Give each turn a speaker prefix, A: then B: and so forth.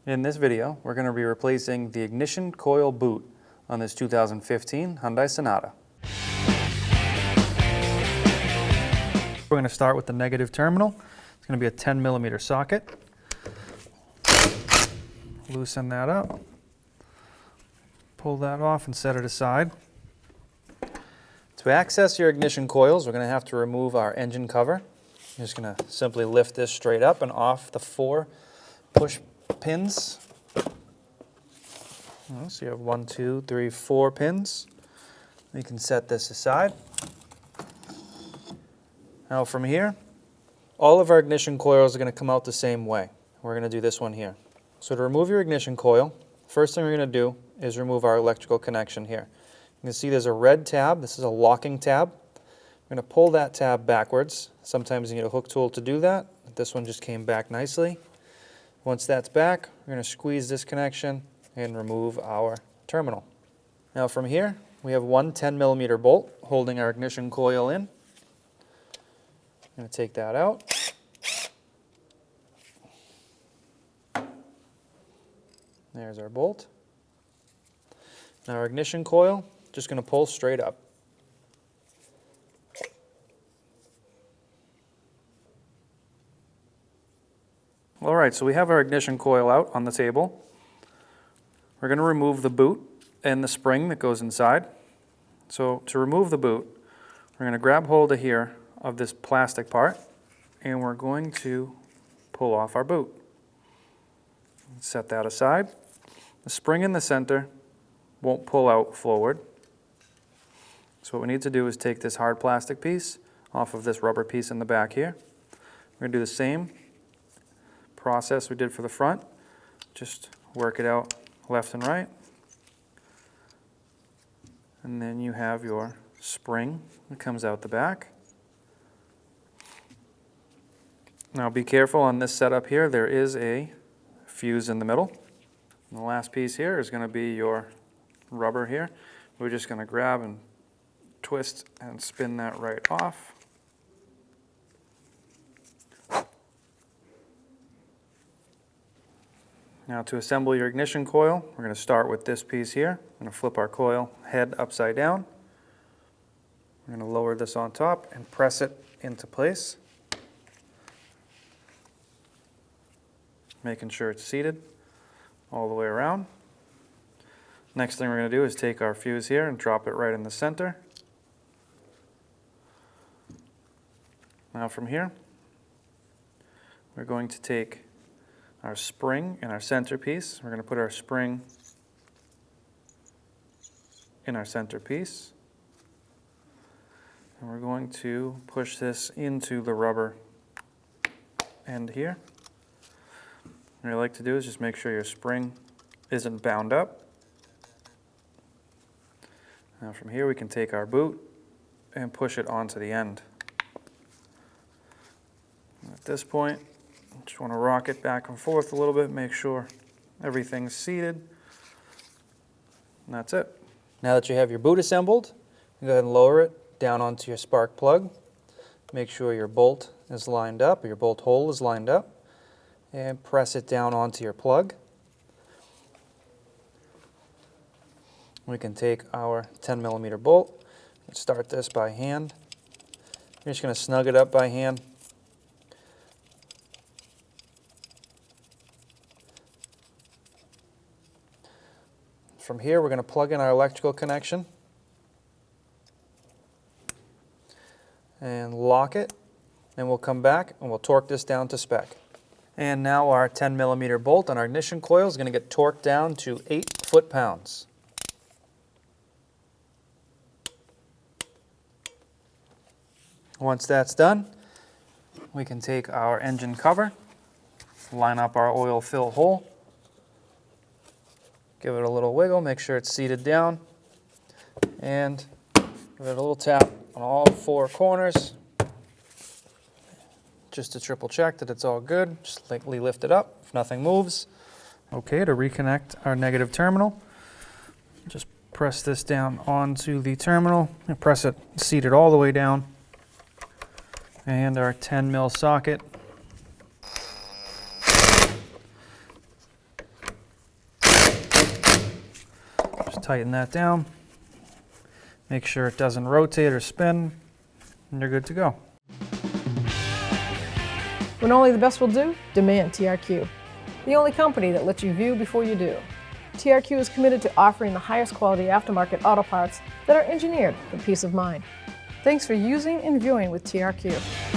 A: In this video, we're going to be replacing the ignition coil boot on this 2015 Hyundai Sonata. We're going to start with the negative terminal. It's going to be a 10mm socket. Loosen that up. Pull that off and set it aside. To access your ignition coils, we're going to have to remove our engine cover. You're just going to simply lift this straight up and off the 4 push pins. So you have 1, 2, 3, 4 pins. You can set this aside. Now from here, all of our ignition coils are going to come out the same way. We're going to do this one here. So to remove your ignition coil, first thing we're going to do is remove our electrical connection here. You can see there's a red tab. This is a locking tab. We're going to pull that tab backwards. Sometimes you need a hook tool to do that. This one just came back nicely. Once that's back, we're going to squeeze this connection and remove our terminal. Now from here, we have one 10mm bolt holding our ignition coil in. I'm going to take that out. There's our bolt. Now our ignition coil, just going to pull straight up. All right, so we have our ignition coil out on the table. We're going to remove the boot and the spring that goes inside. So to remove the boot, we're going to grab hold of here of this plastic part, and we're going to pull off our boot. Set that aside. The spring in the center won't pull out forward. So what we need to do is take this hard plastic piece off of this rubber piece in the back here. We're going to do the same process we did for the front. Just work it out left and right. And then you have your spring that comes out the back. Now be careful on this setup here. There is a fuse in the middle. And the last piece here is going to be your rubber here. We're just going to grab and twist and spin that right off. Now to assemble your ignition coil, we're going to start with this piece here. I'm going to flip our coil head upside down. We're going to lower this on top and press it into place, making sure it's seated all the way around. Next thing we're going to do is take our fuse here and drop it right in the center. Now from here, we're going to take our spring and our center piece. We're going to put our spring in our center piece. And we're going to push this into the rubber end here. What I like to do is just make sure your spring isn't bound up. Now from here we can take our boot and push it onto the end. And at this point, just want to rock it back and forth a little bit, make sure everything's seated. And that's it. Now that you have your boot assembled, you go ahead and lower it down onto your spark plug. Make sure your bolt is lined up, or your bolt hole is lined up, and press it down onto your plug. We can take our 10mm bolt and start this by hand. You're just going to snug it up by hand. From here, we're going to plug in our electrical connection and lock it, and we'll come back and we'll torque this down to spec. And now our 10mm bolt on our ignition coil is going to get torqued down to 8 foot-pounds. Once that's done, we can take our engine cover, line up our oil fill hole, give it a little wiggle, make sure it's seated down, and give it a little tap on all 4 corners just to triple check that it's all good. Just lightly lift it up if nothing moves. Okay, to reconnect our negative terminal, just press this down onto the terminal and press it, seat it all the way down. And our 10mm socket Tighten that down. Make sure it doesn't rotate or spin, and you're good to go.
B: When only the best will do, demand TRQ. The only company that lets you view before you do. TRQ is committed to offering the highest quality aftermarket auto parts that are engineered for peace of mind. Thanks for using and viewing with TRQ.